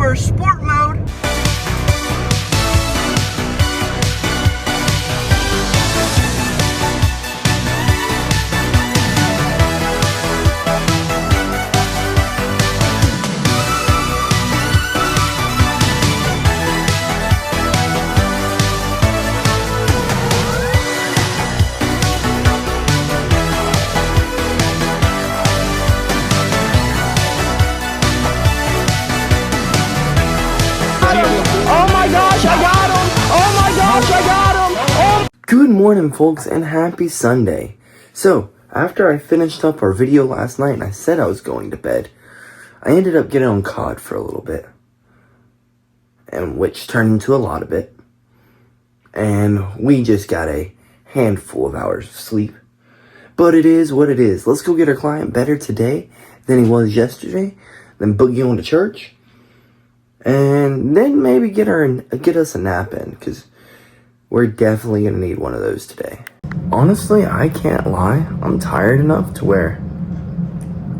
for sport mode. Good morning, folks, and happy Sunday. So, after I finished up our video last night and I said I was going to bed, I ended up getting on COD for a little bit, and which turned into a lot of it. And we just got a handful of hours of sleep. But it is what it is. Let's go get our client better today than he was yesterday, then boogie on to church, and then maybe get us a nap in, because we're definitely going to need one of those today. Honestly, I can't lie. I'm tired enough to where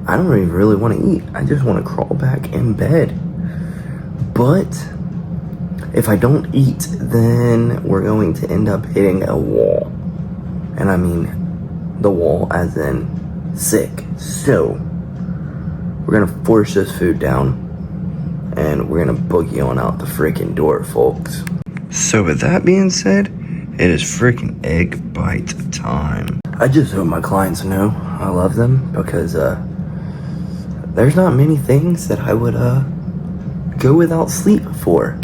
I don't even really want to eat. I just want to crawl back in bed. But if I don't eat, then we're going to end up hitting a wall. And I mean the wall as in sick. So we're going to force this food down and we're going to boogie on out the freaking door, folks. So with that being said, it is freaking egg bite time. I just hope my clients know I love them, because there's not many things that I would go without sleep for.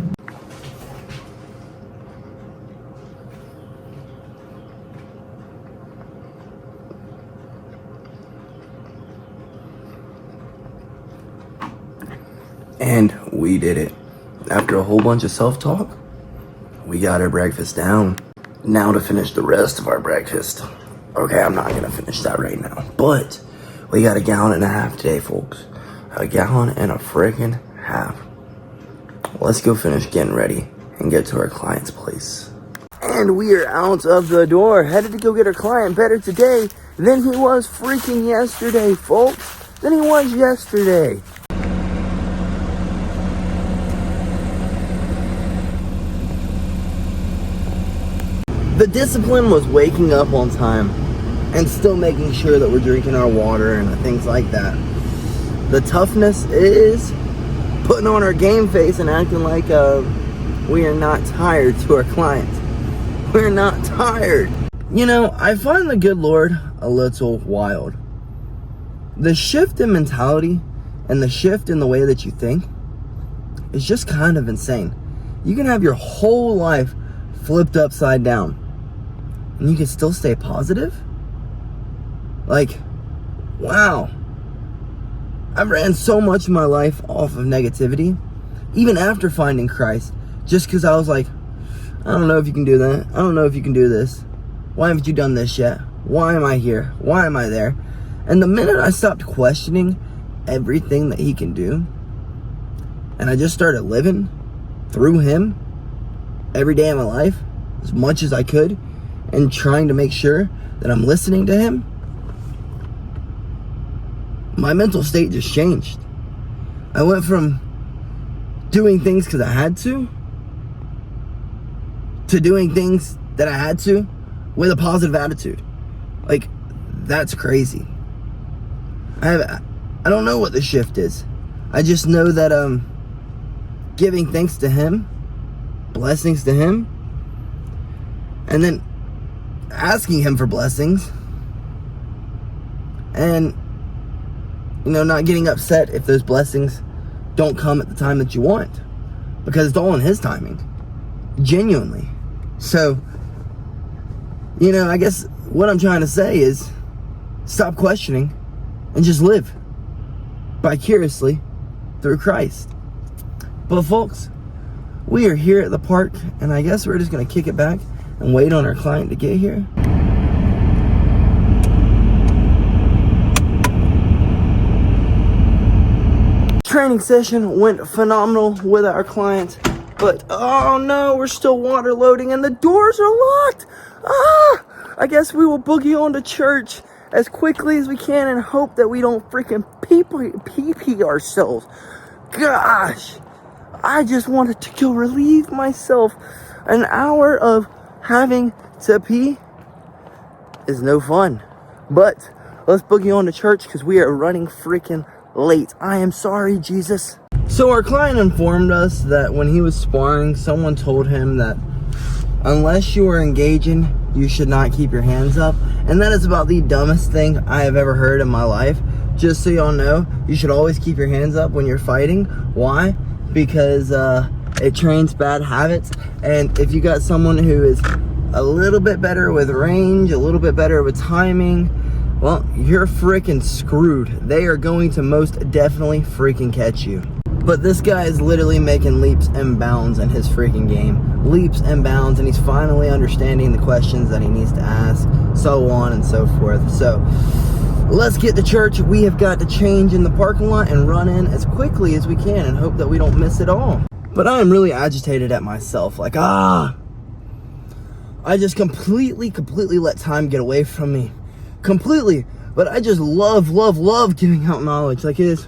And we did it. After a whole bunch of self-talk, we got our breakfast down. Now to finish the rest of our breakfast. Okay, I'm not gonna finish that right now, but we got 1.5 gallons today, folks. 1.5 gallons. Let's go finish getting ready and get to our client's place. And we are out of the door, headed to go get our client better today than he was freaking yesterday, folks. Than he was yesterday. The discipline was waking up on time and still making sure that we're drinking our water and things like that. The toughness is putting on our game face and acting like we are not tired to our clients. We're not tired. You know, I find the good Lord a little wild. The shift in mentality and the shift in the way that you think is just kind of insane. You can have your whole life flipped upside down and you can still stay positive? Like, wow. I've ran so much of my life off of negativity, even after finding Christ, just because I was like, I don't know if you can do that. I don't know if you can do this. Why haven't you done this yet? Why am I here? Why am I there? And the minute I stopped questioning everything that he can do, and I just started living through him every day of my life, as much as I could, and trying to make sure that I'm listening to him, my mental state just changed. I went from doing things because I had to doing things that I had to with a positive attitude. Like, that's crazy. I don't know what the shift is. I just know that giving thanks to him, blessings to him, and then asking him for blessings, and not getting upset if those blessings don't come at the time that you want, because it's all in his timing, genuinely. So I guess what I'm trying to say is stop questioning and just live vicariously through Christ. But folks, we are here at the park, and I guess we're just gonna kick it back and wait on our client to get here. Training session went phenomenal with our client, but oh no, we're still water loading and the doors are locked. I guess we will boogie on to church as quickly as we can and hope that we don't freaking pee ourselves. Gosh. I just wanted to go relieve myself. An hour of having to pee is no fun. But let's boogie on to church because we are running freaking late. I am sorry, Jesus. So our client informed us that when he was sparring, someone told him that unless you are engaging, you should not keep your hands up. And that is about the dumbest thing I have ever heard in my life. Just so y'all know, you should always keep your hands up when you're fighting. Why? Because it trains bad habits. And if you got someone who is a little bit better with range, a little bit better with timing, well, you're freaking screwed. They are going to most definitely freaking catch you. But this guy is literally making leaps and bounds in his freaking game. Leaps and bounds, and he's finally understanding the questions that he needs to ask, so on and so forth. So, let's get to church. We have got to change in the parking lot and run in as quickly as we can and hope that we don't miss it all. But I am really agitated at myself. Like, I just completely let time get away from me. Completely. But I just love giving out knowledge. Like, it's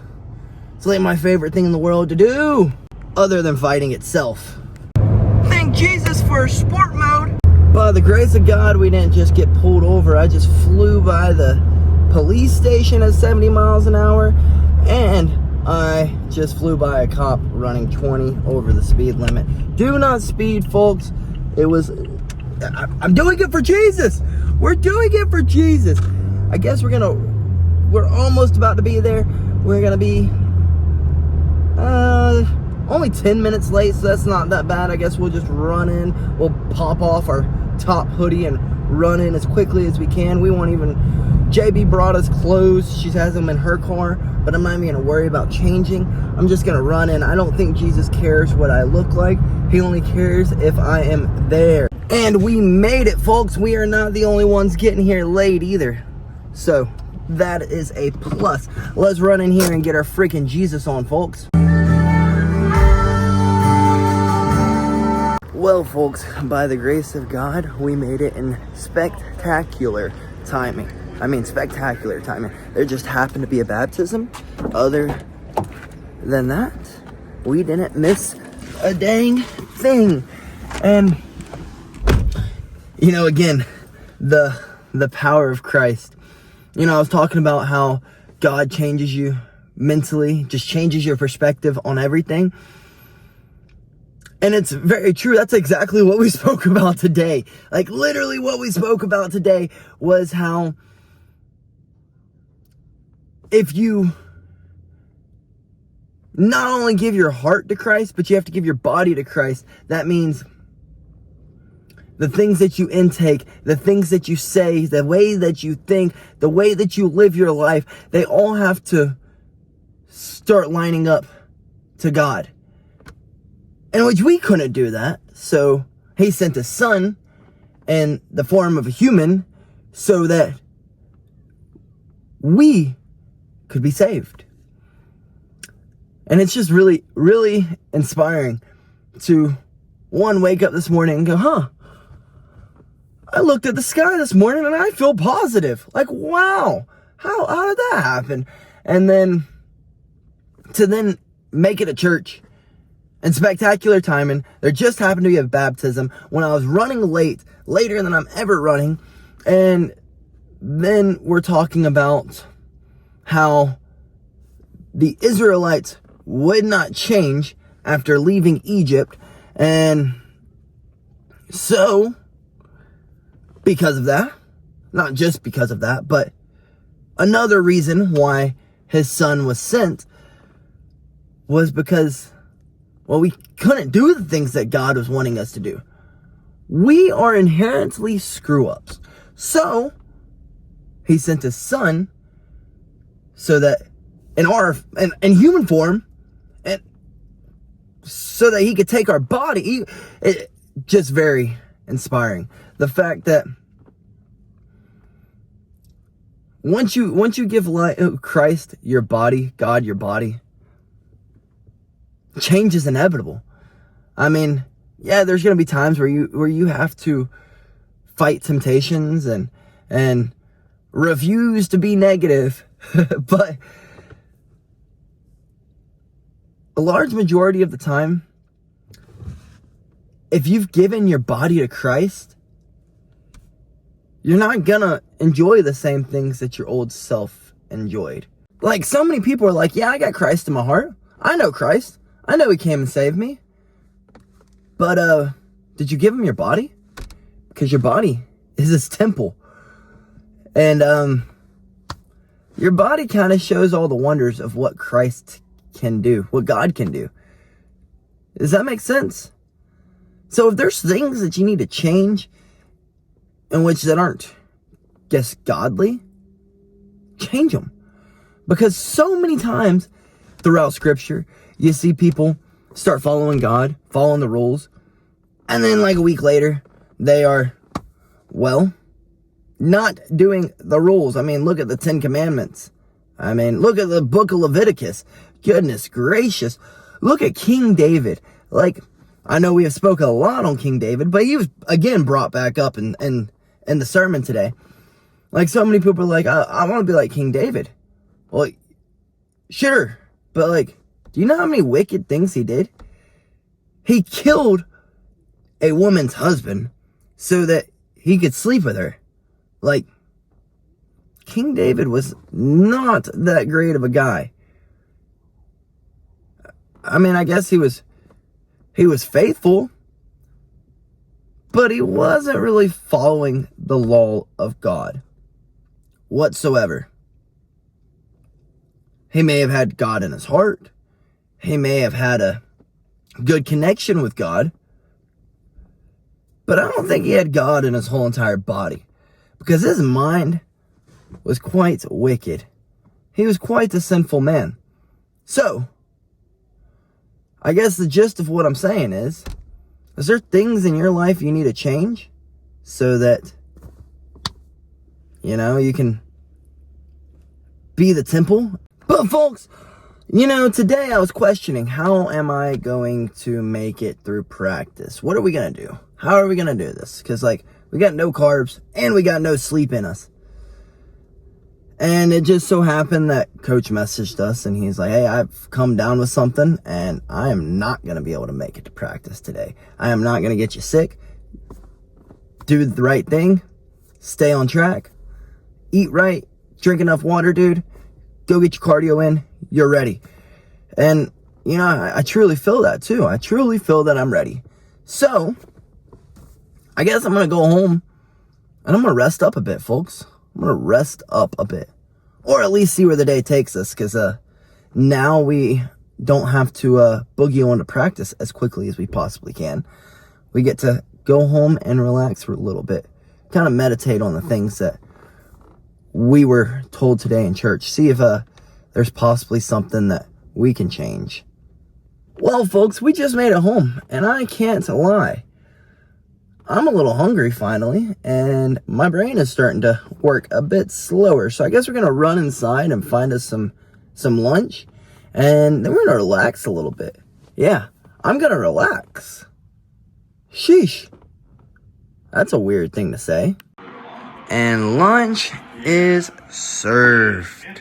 like my favorite thing in the world to do, other than fighting itself. Thank Jesus for sport mode. By the grace of God, we didn't just get pulled over. I just flew by the police station at 70 miles an hour, and I just flew by a cop running 20 over the speed limit. Do not speed, folks. I'm doing it for Jesus. We're doing it for Jesus. I guess we're almost about to be there. We're gonna be only 10 minutes late, so that's not that bad. I guess we'll just run in. We'll pop off our top hoodie and run in as quickly as we can. We won't even... JB brought us clothes. She has them in her car, but I'm not even gonna worry about changing. I'm just gonna run in. I don't think Jesus cares what I look like. He only cares if I am there. And we made it, folks. We are not the only ones getting here late either. So that is a plus. Let's run in here and get our freaking Jesus on, folks. Well, folks, by the grace of God, we made it in spectacular timing. I mean, spectacular timing. There just happened to be a baptism. Other than that, we didn't miss a dang thing. And, you know, again, the power of Christ. You know, I was talking about how God changes you mentally, just changes your perspective on everything. And it's very true. That's exactly what we spoke about today. Like, literally what we spoke about today was how if you not only give your heart to Christ, but you have to give your body to Christ. That means the things that you intake, the things that you say, the way that you think, the way that you live your life, they all have to start lining up to God. In which we couldn't do that. So he sent his son in the form of a human so that we could be saved. And it's just really, really inspiring to, one, wake up this morning and go, I looked at the sky this morning and I feel positive. Like, wow, how did that happen? And then to then make it a church and spectacular timing. There just happened to be a baptism when I was running late, later than I'm ever running. And then we're talking about how the Israelites would not change after leaving Egypt. And so, because of that, not just because of that, but another reason why his son was sent was because, well, we couldn't do the things that God was wanting us to do. We are inherently screw-ups. So, he sent his son so that in human form, and so that he could take our body. Just very inspiring. The fact that once you give Christ your body, God your body, change is inevitable. I mean, yeah, there's gonna be times where you have to fight temptations and refuse to be negative, but a large majority of the time, if you've given your body to Christ, you're not gonna enjoy the same things that your old self enjoyed. Like, so many people are like, yeah, I got Christ in my heart. I know Christ. I know he came and saved me. But, did you give him your body? Because your body is his temple. And, your body kind of shows all the wonders of what Christ can do, what God can do. Does that make sense? So if there's things that you need to change in which that aren't, guess, godly, change them. Because so many times throughout Scripture, you see people start following God, following the rules, and then like a week later, they are, well, not doing the rules. I mean, look at the 10 Commandments. I mean, look at the book of Leviticus. Goodness gracious. Look at King David. Like, I know we have spoken a lot on King David, but he was, again, brought back up in the sermon today. Like, so many people are like, I want to be like King David. Well, sure. But, like, do you know how many wicked things he did? He killed a woman's husband so that he could sleep with her. Like, King David was not that great of a guy. I mean, I guess he was faithful, but he wasn't really following the law of God whatsoever. He may have had God in his heart. He may have had a good connection with God, but I don't think he had God in his whole entire body. Because his mind was quite wicked. He was quite a sinful man. So, I guess the gist of what I'm saying is there things in your life you need to change so that, you can be the temple? But folks, today I was questioning, how am I going to make it through practice? What are we going to do? How are we going to do this? Because, we got no carbs, and we got no sleep in us. And it just so happened that Coach messaged us, and he's like, hey, I've come down with something, and I am not going to be able to make it to practice today. I am not going to get you sick. Do the right thing. Stay on track. Eat right. Drink enough water, dude. Go get your cardio in. You're ready. And, I truly feel that, too. I truly feel that I'm ready. So, I guess I'm going to go home and I'm going to rest up a bit, folks. I'm going to rest up a bit. Or at least see where the day takes us, because now we don't have to boogie on to practice as quickly as we possibly can. We get to go home and relax for a little bit. Kind of meditate on the things that we were told today in church. See if there's possibly something that we can change. Well, folks, we just made it home, and I can't lie. I'm a little hungry finally, and my brain is starting to work a bit slower. So I guess we're going to run inside and find us some lunch, and then we're going to relax a little bit. Yeah, I'm going to relax. Sheesh. That's a weird thing to say. And lunch is served.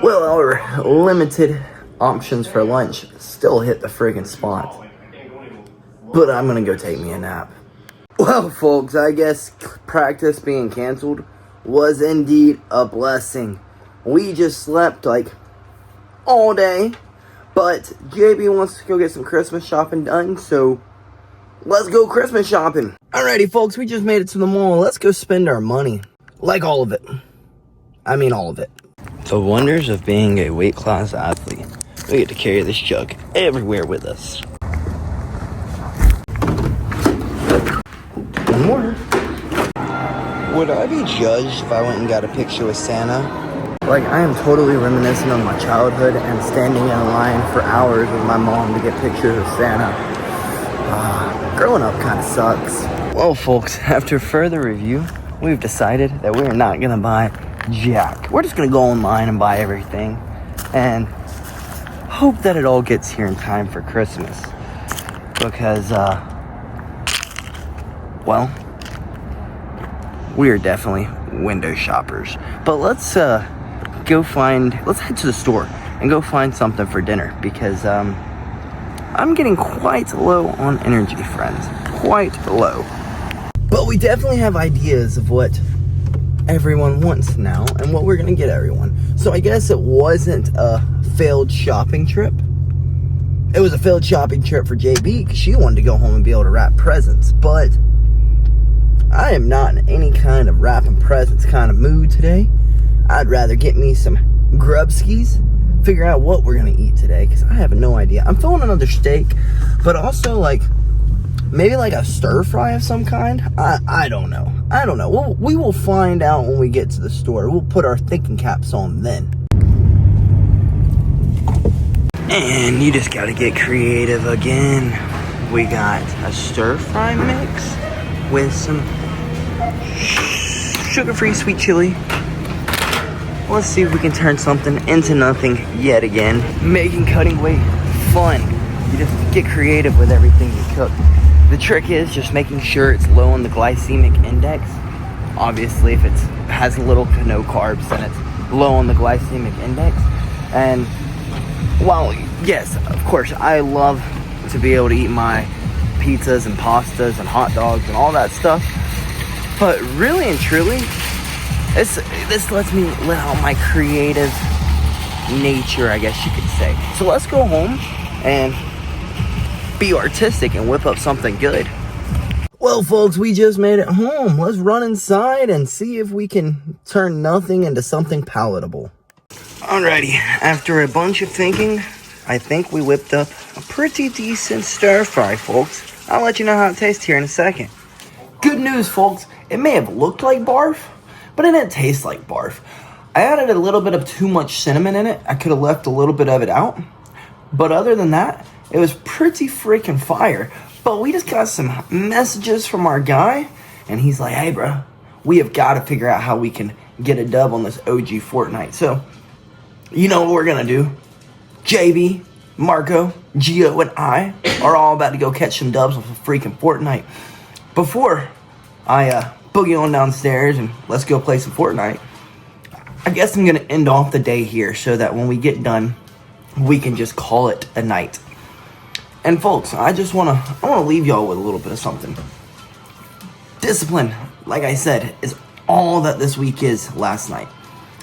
Well, our limited options for lunch still hit the friggin' spot. But I'm gonna go take me a nap. Well, folks, I guess practice being canceled was indeed a blessing. We just slept all day, but JB wants to go get some Christmas shopping done, so let's go Christmas shopping. Alrighty, folks, we just made it to the mall. Let's go spend our money. Like all of it. I mean all of it. The wonders of being a weight class athlete. We get to carry this jug everywhere with us. More. Would I be judged if I went and got a picture with Santa? I am totally reminiscent of my childhood and standing in line for hours with my mom to get pictures of Santa. Growing up kind of sucks. Well, folks, after further review, we've decided that we're not going to buy jack. We're just going to go online and buy everything and hope that it all gets here in time for Christmas. Because, well, we are definitely window shoppers. But let's head to the store and go find something for dinner because I'm getting quite low on energy, friends. Quite low. But we definitely have ideas of what everyone wants now and what we're gonna get everyone. So I guess it wasn't a failed shopping trip. It was a failed shopping trip for JB because she wanted to go home and be able to wrap presents. But I am not in any kind of wrapping presents kind of mood today. I'd rather get me some grubskis, figure out what we're gonna eat today because I have no idea. I'm feeling another steak, but also like maybe like a stir fry of some kind. I don't know. We will find out when we get to the store. We'll put our thinking caps on then. And you just gotta get creative again. We got a stir fry mix with some sugar-free sweet chili. Let's see if we can turn something into nothing yet again. Making cutting weight fun. You just get creative with everything you cook. The trick is just making sure it's low on the glycemic index. Obviously, if it has little to no carbs, then it's low on the glycemic index. And while, yes, of course, I love to be able to eat my pizzas and pastas and hot dogs and all that stuff. But really and truly, this lets me let out my creative nature, I guess you could say. So let's go home and be artistic and whip up something good. Well, folks, we just made it home. Let's run inside and see if we can turn nothing into something palatable. Alrighty, after a bunch of thinking, I think we whipped up a pretty decent stir fry, folks. I'll let you know how it tastes here in a second. Good news, folks. It may have looked like barf, but it didn't taste like barf. I added a little bit of too much cinnamon in it. I could have left a little bit of it out. But other than that, it was pretty freaking fire. But we just got some messages from our guy, and he's like, hey, bro, we have got to figure out how we can get a dub on this OG Fortnite. So, you know what we're going to do? JB, Marco, Gio, and I are all about to go catch some dubs with a freaking Fortnite. Before I boogie on downstairs and let's go play some Fortnite, I guess I'm going to end off the day here so that when we get done, we can just call it a night. And folks, I want to leave y'all with a little bit of something. Discipline, like I said, is all that this week is last night.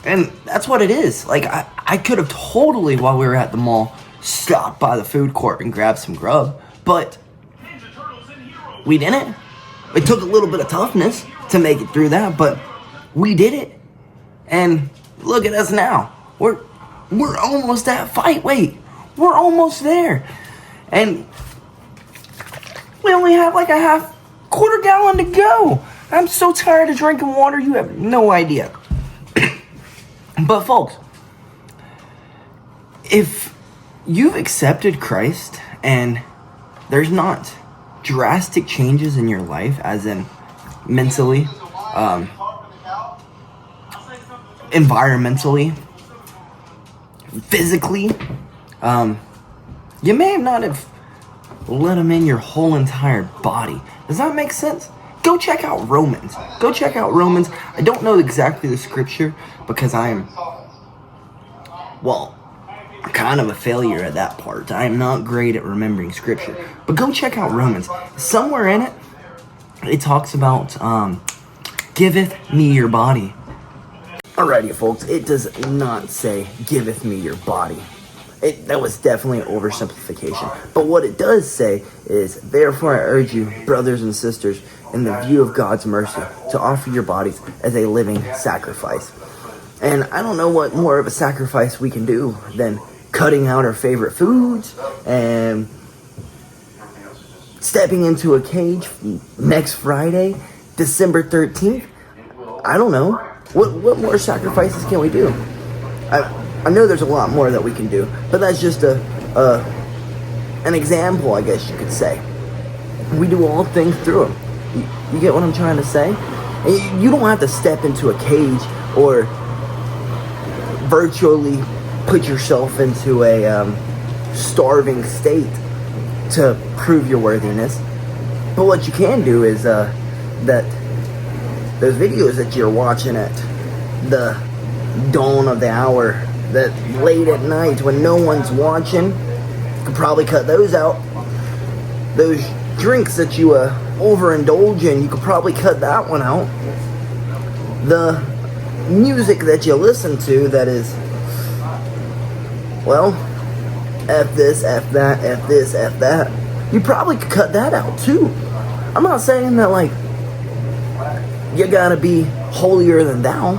And that's what it is. Like, I could have totally, while we were at the mall, stopped by the food court and grabbed some grub. But we didn't. It took a little bit of toughness to make it through that, but we did it. And look at us now. We're almost at fight weight. We're almost there. And we only have like a quarter gallon to go. I'm so tired of drinking water, you have no idea. But folks, if you've accepted Christ and there's not drastic changes in your life, as in mentally, environmentally, physically, you may have not have let him in your whole entire body. Does that make sense? Go check out Romans. Go check out Romans. I don't know exactly the scripture because I am, well, kind of a failure at that part. I am not great at remembering scripture. But go check out Romans. Somewhere in it, it talks about giveth me your body. Alrighty, folks, it does not say giveth me your body. That was definitely an oversimplification. But what it does say is, therefore I urge you, brothers and sisters, in the view of God's mercy, to offer your bodies as a living sacrifice. And I don't know what more of a sacrifice we can do than cutting out our favorite foods and stepping into a cage next Friday, December 13th. I don't know. What more sacrifices can we do? I know there's a lot more that we can do, but that's just an example, I guess you could say. We do all things through them. You get what I'm trying to say? And you don't have to step into a cage or virtually put yourself into a starving state to prove your worthiness. But what you can do is that those videos that you're watching at the dawn of the hour that late at night when no one's watching, you could probably cut those out. Those drinks that you overindulge in, you could probably cut that one out. The music that you listen to that is, well, F this, F that, F this, F that, you probably could cut that out too. I'm not saying that, like, you gotta be holier than thou,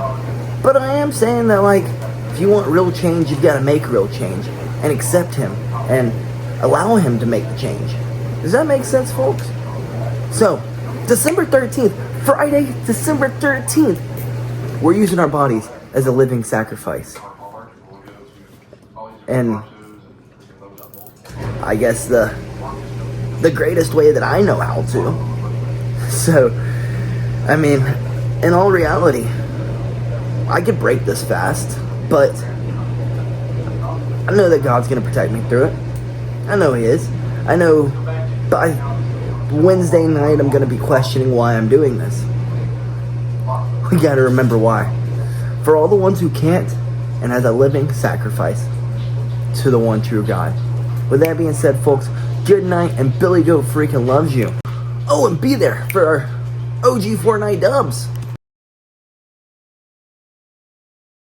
but I am saying that, like, if you want real change, you've gotta make real change and accept him and allow him to make the change. Does that make sense, folks? So, December 13th, Friday, December 13th, we're using our bodies as a living sacrifice. And I guess the greatest way that I know how to. So, I mean, in all reality, I could break this fast, but I know that God's going to protect me through it. I know He is. I know by Wednesday night I'm going to be questioning why I'm doing this. We got to remember why. For all the ones who can't, and as a living sacrifice to the one true God. With that being said, folks, good night, and BillyGoat freaking loves you. Oh, and be there for our OG Fortnite dubs.